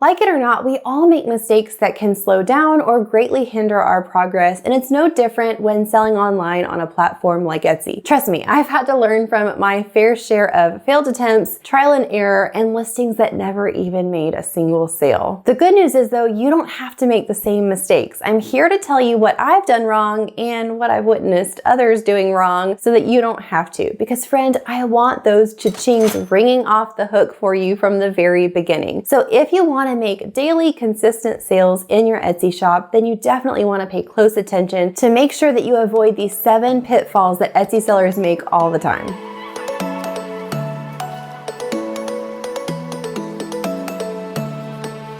Like it or not, we all make mistakes that can slow down or greatly hinder our progress, and it's no different when selling online on a platform like Etsy. Trust me, I've had to learn from my fair share of failed attempts, trial and error, and listings that never even made a single sale. The good news is though, you don't have to make the same mistakes. I'm here to tell you what I've done wrong and what I've witnessed others doing wrong so that you don't have to. Because friend, I want those cha-chings ringing off the hook for you from the very beginning. So if you want to make daily consistent sales in your Etsy shop, then you definitely want to pay close attention to make sure that you avoid these 7 pitfalls that Etsy sellers make all the time.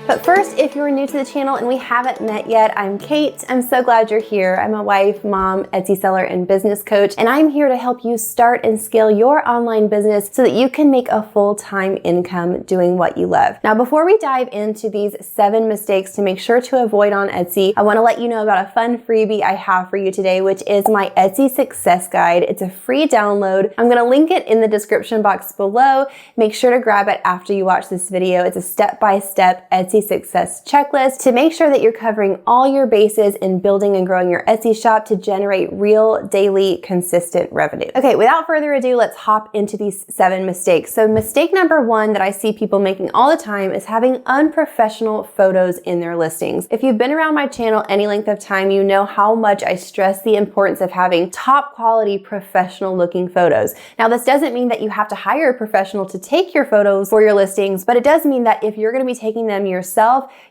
But first, if you're new to the channel and we haven't met yet, I'm Kate. I'm so glad you're here. I'm a wife, mom, Etsy seller, and business coach, and I'm here to help you start and scale your online business so that you can make a full-time income doing what you love. Now, before we dive into these 7 mistakes to make sure to avoid on Etsy, I want to let you know about a fun freebie I have for you today, which is my Etsy Success Guide. It's a free download. I'm going to link it in the description box below. Make sure to grab it after you watch this video. It's a step-by-step Etsy success checklist to make sure that you're covering all your bases in building and growing your Etsy shop to generate real, daily, consistent revenue. Okay, without further ado, let's hop into these 7 mistakes. So mistake number 1 that I see people making all the time is having unprofessional photos in their listings. If you've been around my channel any length of time, you know how much I stress the importance of having top quality, professional looking photos. Now, this doesn't mean that you have to hire a professional to take your photos for your listings, but it does mean that if you're going to be taking them yourself,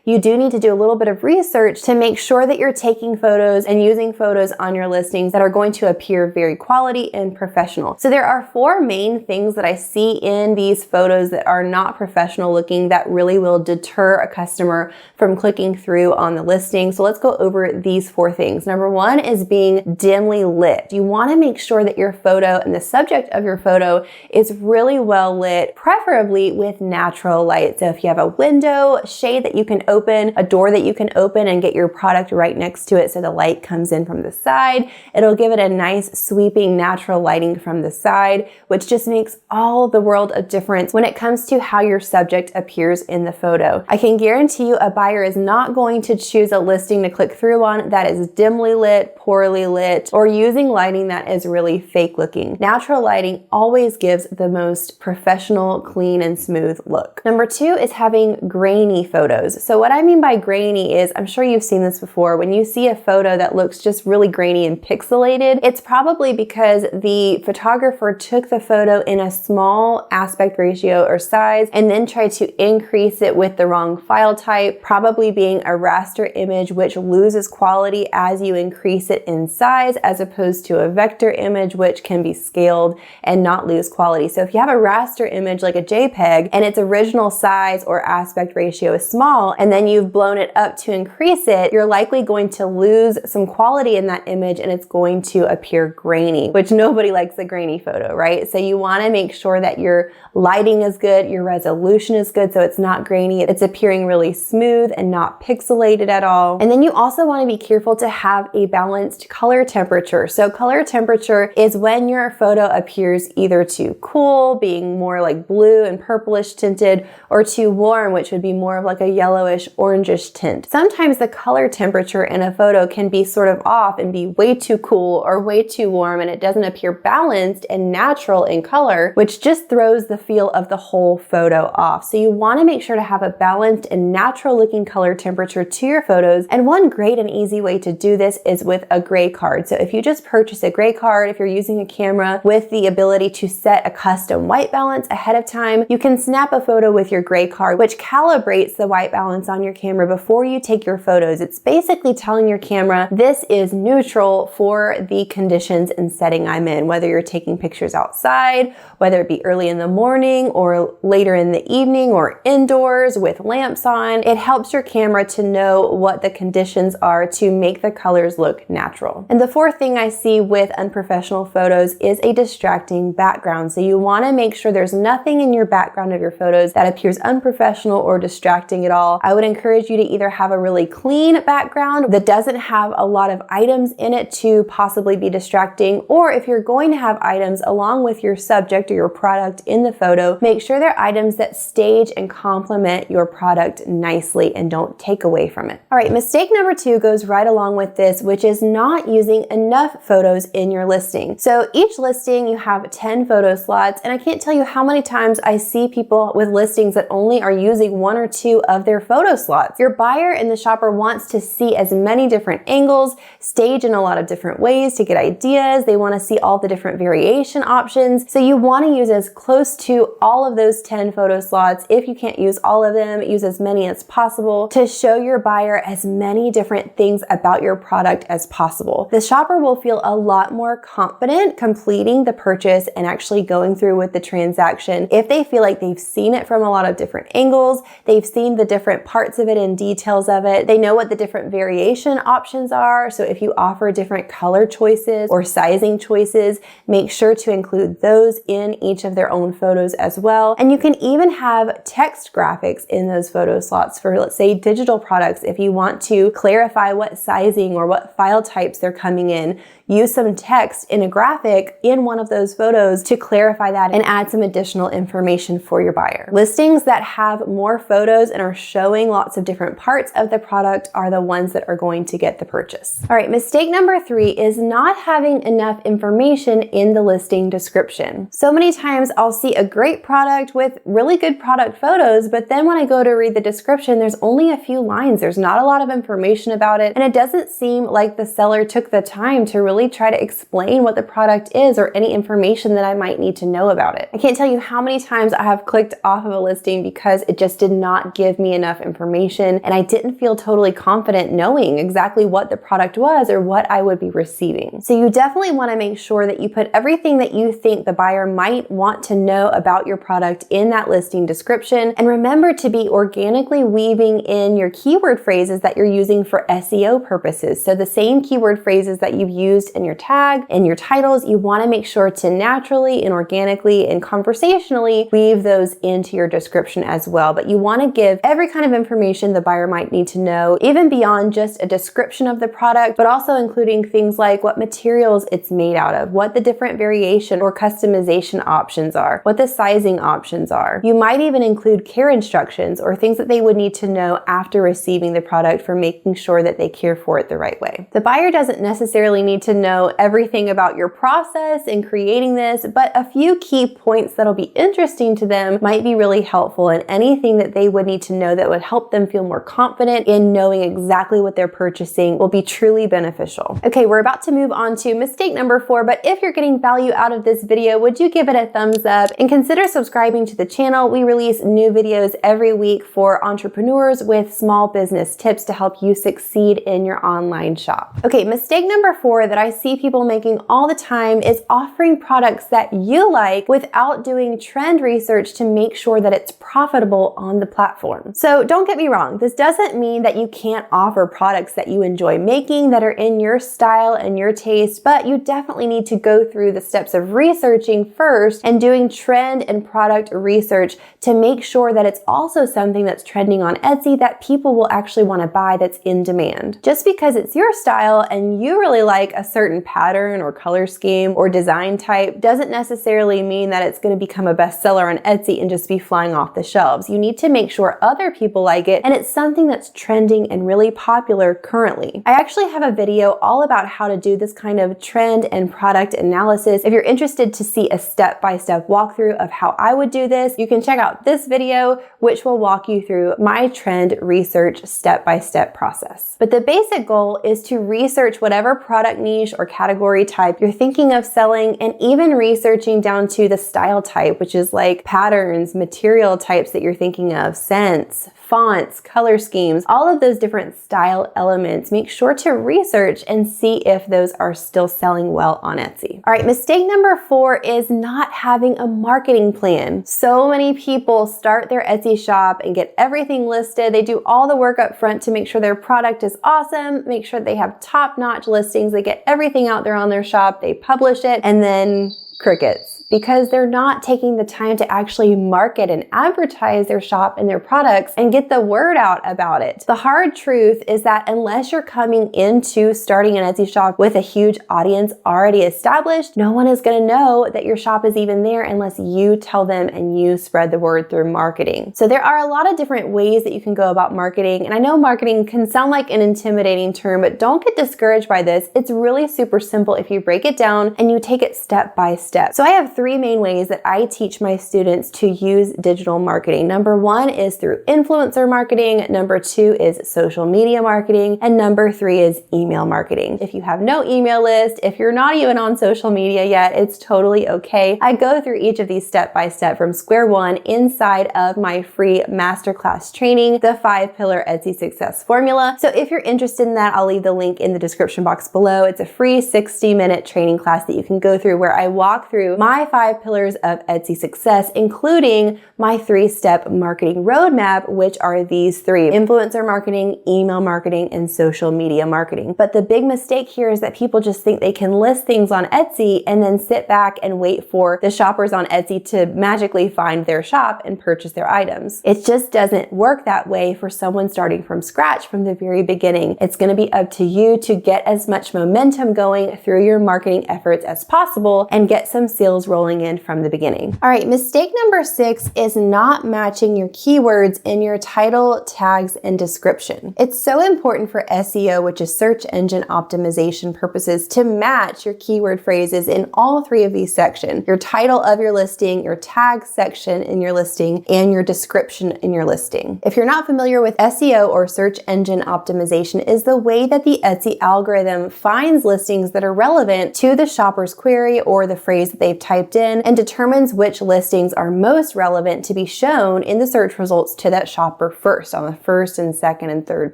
you do need to do a little bit of research to make sure that you're taking photos and using photos on your listings that are going to appear very quality and professional. So there are 4 main things that I see in these photos that are not professional looking that really will deter a customer from clicking through on the listing. So let's go over these 4 things. Number 1 is being dimly lit. You want to make sure that your photo and the subject of your photo is really well lit, preferably with natural light. So if you have a window, shade that you can open, a door that you can open and get your product right next to it so the light comes in from the side, it'll give it a nice sweeping natural lighting from the side, which just makes all the world of difference when it comes to how your subject appears in the photo. I can guarantee you a buyer is not going to choose a listing to click through on that is dimly lit, poorly lit, or using lighting that is really fake looking. Natural lighting always gives the most professional, clean, and smooth look. Number 2 is having grainy photos. So what I mean by grainy is, I'm sure you've seen this before, when you see a photo that looks just really grainy and pixelated, it's probably because the photographer took the photo in a small aspect ratio or size and then tried to increase it with the wrong file type, probably being a raster image, which loses quality as you increase it in size, as opposed to a vector image, which can be scaled and not lose quality. So if you have a raster image like a JPEG and its original size or aspect ratio is small, and then you've blown it up to increase it, you're likely going to lose some quality in that image and it's going to appear grainy, which nobody likes a grainy photo, right? So you want to make sure that your lighting is good, your resolution is good, so it's not grainy, it's appearing really smooth and not pixelated at all. And then you also want to be careful to have a balanced color temperature. So color temperature is when your photo appears either too cool, being more like blue and purplish tinted, or too warm, which would be more of like a yellowish, orangish tint. Sometimes the color temperature in a photo can be sort of off and be way too cool or way too warm, and it doesn't appear balanced and natural in color, which just throws the feel of the whole photo off. So you want to make sure to have a balanced and natural looking color temperature to your photos. And one great and easy way to do this is with a gray card. So if you just purchase a gray card, if you're using a camera with the ability to set a custom white balance ahead of time, you can snap a photo with your gray card, which calibrates the white balance on your camera before you take your photos. It's basically telling your camera, this is neutral for the conditions and setting I'm in, whether you're taking pictures outside, whether it be early in the morning or later in the evening or indoors with lamps on. It helps your camera to know what the conditions are to make the colors look natural. And the 4th thing I see with unprofessional photos is a distracting background. So you want to make sure there's nothing in your background of your photos that appears unprofessional or distracting distracting at all. I would encourage you to either have a really clean background that doesn't have a lot of items in it to possibly be distracting, or if you're going to have items along with your subject or your product in the photo, make sure they're items that stage and complement your product nicely and don't take away from it. All right, mistake number 2 goes right along with this, which is not using enough photos in your listing. So each listing you have 10 photo slots, and I can't tell you how many times I see people with listings that only are using 1 or 2 of their photo slots. Your buyer and the shopper wants to see as many different angles, stage in a lot of different ways to get ideas. They want to see all the different variation options. So you want to use as close to all of those 10 photo slots. If you can't use all of them, use as many as possible to show your buyer as many different things about your product as possible. The shopper will feel a lot more confident completing the purchase and actually going through with the transaction if they feel like they've seen it from a lot of different angles, they've seen the different parts of it and details of it, they know what the different variation options are. So if you offer different color choices or sizing choices, make sure to include those in each of their own photos as well. And you can even have text graphics in those photo slots for, let's say, digital products. If you want to clarify what sizing or what file types they're coming in, use some text in a graphic in one of those photos to clarify that and add some additional information for your buyer. Listings that have more photos and are showing lots of different parts of the product are the ones that are going to get the purchase. All right, mistake number 3 is not having enough information in the listing description. So many times I'll see a great product with really good product photos, but then when I go to read the description, there's only a few lines. There's not a lot of information about it, and it doesn't seem like the seller took the time to really try to explain what the product is or any information that I might need to know about it. I can't tell you how many times I have clicked off of a listing because it just did not give me enough information and I didn't feel totally confident knowing exactly what the product was or what I would be receiving. So you definitely want to make sure that you put everything that you think the buyer might want to know about your product in that listing description, and remember to be organically weaving in your keyword phrases that you're using for SEO purposes. So the same keyword phrases that you've used in your tag and your titles, you want to make sure to naturally and organically and conversationally weave those into your description as well. But you want to give every kind of information the buyer might need to know, even beyond just a description of the product, but also including things like what materials it's made out of, what the different variation or customization options are, what the sizing options are. You might even include care instructions or things that they would need to know after receiving the product for making sure that they care for it the right way. The buyer doesn't necessarily need to know everything about your process in creating this, but a few key points that'll be interesting to them might be really helpful, and anything that they would need to know that would help them feel more confident in knowing exactly what they're purchasing will be truly beneficial. Okay, we're about to move on to mistake number 4, but if you're getting value out of this video, would you give it a thumbs up and consider subscribing to the channel? We release new videos every week for entrepreneurs with small business tips to help you succeed in your online shop. Okay, mistake number 4 that I see people making all the time is offering products that you like without doing trend research to make sure that it's profitable on the platform. So don't get me wrong, this doesn't mean that you can't offer products that you enjoy making that are in your style and your taste, but you definitely need to go through the steps of researching first and doing trend and product research to make sure that it's also something that's trending on Etsy that people will actually want to buy, that's in demand. Just because it's your style and you really like a certain pattern or color scheme or design type doesn't necessarily mean that it's going to become a bestseller on Etsy and just be flying off the shelves. You need to make sure other people like it and it's something that's trending and really popular currently. I actually have a video all about how to do this kind of trend and product analysis. If you're interested to see a step-by-step walkthrough of how I would do this, you can check out this video, which will walk you through my trend research step-by-step process. But the basic goal is to research whatever product niche or category type you're thinking of selling, and even researching down to the style type, which is like patterns, material types that you're thinking of, scents, fonts, color schemes, all of those different style elements. Make sure to research and see if those are still selling well on Etsy. All right, mistake number 4 is not having a marketing plan. So many people start their Etsy shop and get everything listed. They do all the work up front to make sure their product is awesome, make sure they have top-notch listings, they get everything out there on their shop, they publish it, and then crickets. because they're not taking the time to actually market and advertise their shop and their products and get the word out about it. The hard truth is that unless you're coming into starting an Etsy shop with a huge audience already established, no one is going to know that your shop is even there unless you tell them and you spread the word through marketing. So there are a lot of different ways that you can go about marketing. And I know marketing can sound like an intimidating term, but don't get discouraged by this. It's really super simple if you break it down and you take it step by step. So I have three main ways that I teach my students to use digital marketing. Number one is through influencer marketing. Number two is social media marketing. And number three is email marketing. If you have no email list, if you're not even on social media yet, it's totally okay. I go through each of these step by step from square one inside of my free masterclass training, the 5-pillar Etsy success formula. So if you're interested in that, I'll leave the link in the description box below. It's a free 60-minute training class that you can go through where I walk through my 5 pillars of Etsy success, including my 3-step marketing roadmap, which are these 3: influencer marketing, email marketing, and social media marketing. But the big mistake here is that people just think they can list things on Etsy and then sit back and wait for the shoppers on Etsy to magically find their shop and purchase their items. It just doesn't work that way for someone starting from scratch from the very beginning. It's going to be up to you to get as much momentum going through your marketing efforts as possible and get some sales rolling in from the beginning. All right, mistake number 6 is not matching your keywords in your title, tags, and description. It's so important for SEO, which is search engine optimization purposes, to match your keyword phrases in all 3 of these sections: your title of your listing, your tag section in your listing, and your description in your listing. If you're not familiar with SEO, or search engine optimization, is the way that the Etsy algorithm finds listings that are relevant to the shopper's query or the phrase that they've typed in and determines which listings are most relevant to be shown in the search results to that shopper first on the first and second and third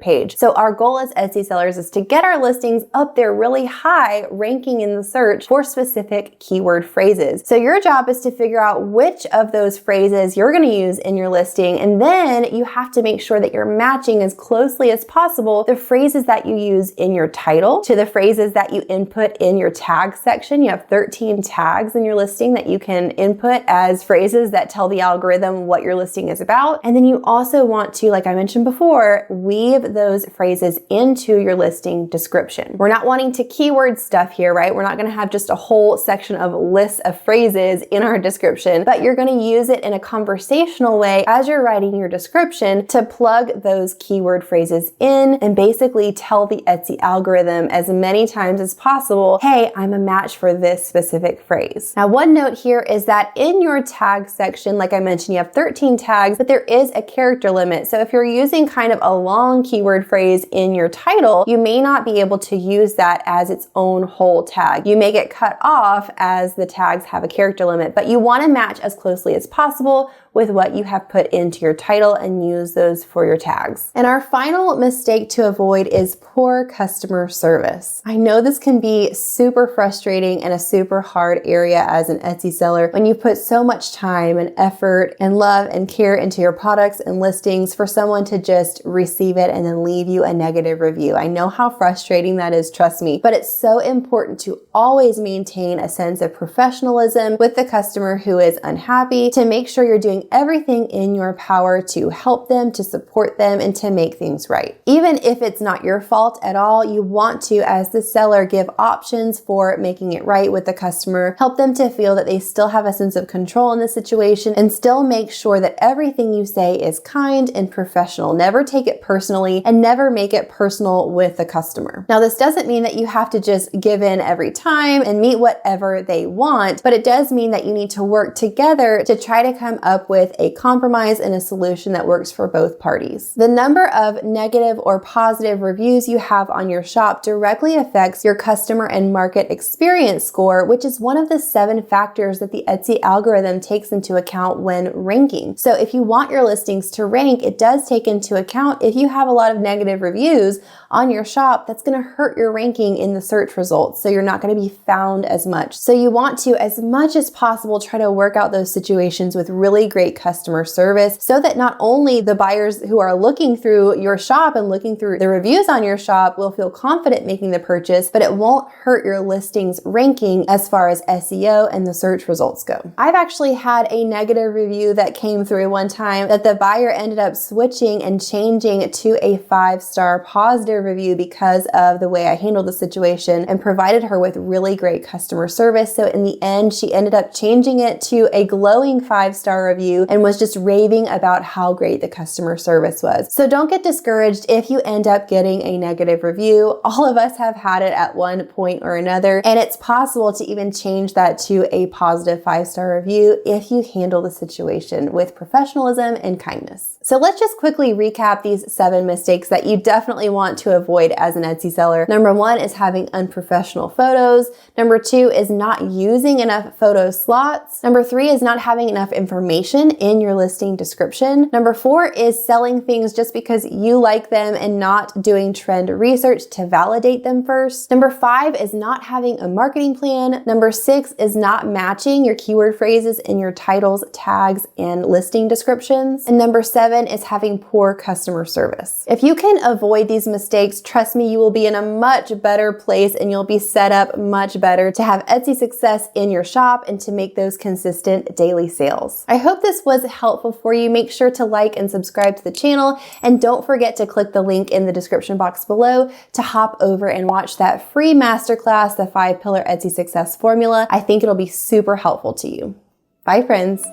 page. So our goal as Etsy sellers is to get our listings up there really high, ranking in the search for specific keyword phrases. So your job is to figure out which of those phrases you're going to use in your listing, and then you have to make sure that you're matching as closely as possible the phrases that you use in your title to the phrases that you input in your tag section. You have 13 tags in your listing that you can input as phrases that tell the algorithm what your listing is about. And then you also want to, like I mentioned before, weave those phrases into your listing description. We're not wanting to keyword stuff here, right? We're not going to have just a whole section of lists of phrases in our description, but you're going to use it in a conversational way as you're writing your description to plug those keyword phrases in and basically tell the Etsy algorithm as many times as possible, hey, I'm a match for this specific phrase. Now, one note here is that in your tag section, like I mentioned, you have 13 tags, but there is a character limit. So if you're using kind of a long keyword phrase in your title, you may not be able to use that as its own whole tag. You may get cut off as the tags have a character limit, but you want to match as closely as possible with what you have put into your title and use those for your tags. And our final mistake to avoid is poor customer service. I know this can be super frustrating and a super hard area as an Etsy seller when you put so much time and effort and love and care into your products and listings for someone to just receive it and then leave you a negative review. I know how frustrating that is, trust me, but it's so important to always maintain a sense of professionalism with the customer who is unhappy, to make sure you're doing everything in your power to help them, to support them, and to make things right. Even if it's not your fault at all, you want to, as the seller, give options for making it right with the customer, help them to feel that they still have a sense of control in the situation, and still make sure that everything you say is kind and professional. Never take it personally and never make it personal with the customer. Now, this doesn't mean that you have to just give in every time and meet whatever they want, but it does mean that you need to work together to try to come up with a compromise and a solution that works for both parties. The number of negative or positive reviews you have on your shop directly affects your customer and market experience score, which is one of the 7 factors that the Etsy algorithm takes into account when ranking. So if you want your listings to rank, it does take into account if you have a lot of negative reviews on your shop, that's going to hurt your ranking in the search results. So you're not going to be found as much. So you want to, as much as possible, try to work out those situations with really great customer service so that not only the buyers who are looking through your shop and looking through the reviews on your shop will feel confident making the purchase, but it won't hurt your listing's ranking as far as SEO and the search results go. I've actually had a negative review that came through one time that the buyer ended up switching and changing to a 5-star positive review because of the way I handled the situation and provided her with really great customer service. So in the end, she ended up changing it to a glowing 5-star review and was just raving about how great the customer service was. So don't get discouraged if you end up getting a negative review. All of us have had it at one point or another, and it's possible to even change that to a positive 5-star review if you handle the situation with professionalism and kindness. So let's just quickly recap these 7 mistakes that you definitely want to avoid as an Etsy seller. Number 1 is having unprofessional photos. Number 2 is not using enough photo slots. Number 3 is not having enough information in your listing description. Number 4 is selling things just because you like them and not doing trend research to validate them first. Number 5 is not having a marketing plan. Number 6 is not matching your keyword phrases in your titles, tags, and listing descriptions. And number 7 is having poor customer service. If you can avoid these mistakes, trust me, you will be in a much better place and you'll be set up much better to have Etsy success in your shop and to make those consistent daily sales. I hope this was helpful for you. Make sure to like and subscribe to the channel, and don't forget to click the link in the description box below to hop over and watch that free masterclass, the 5-pillar Etsy success formula. I think it'll be super helpful to you. Bye, friends.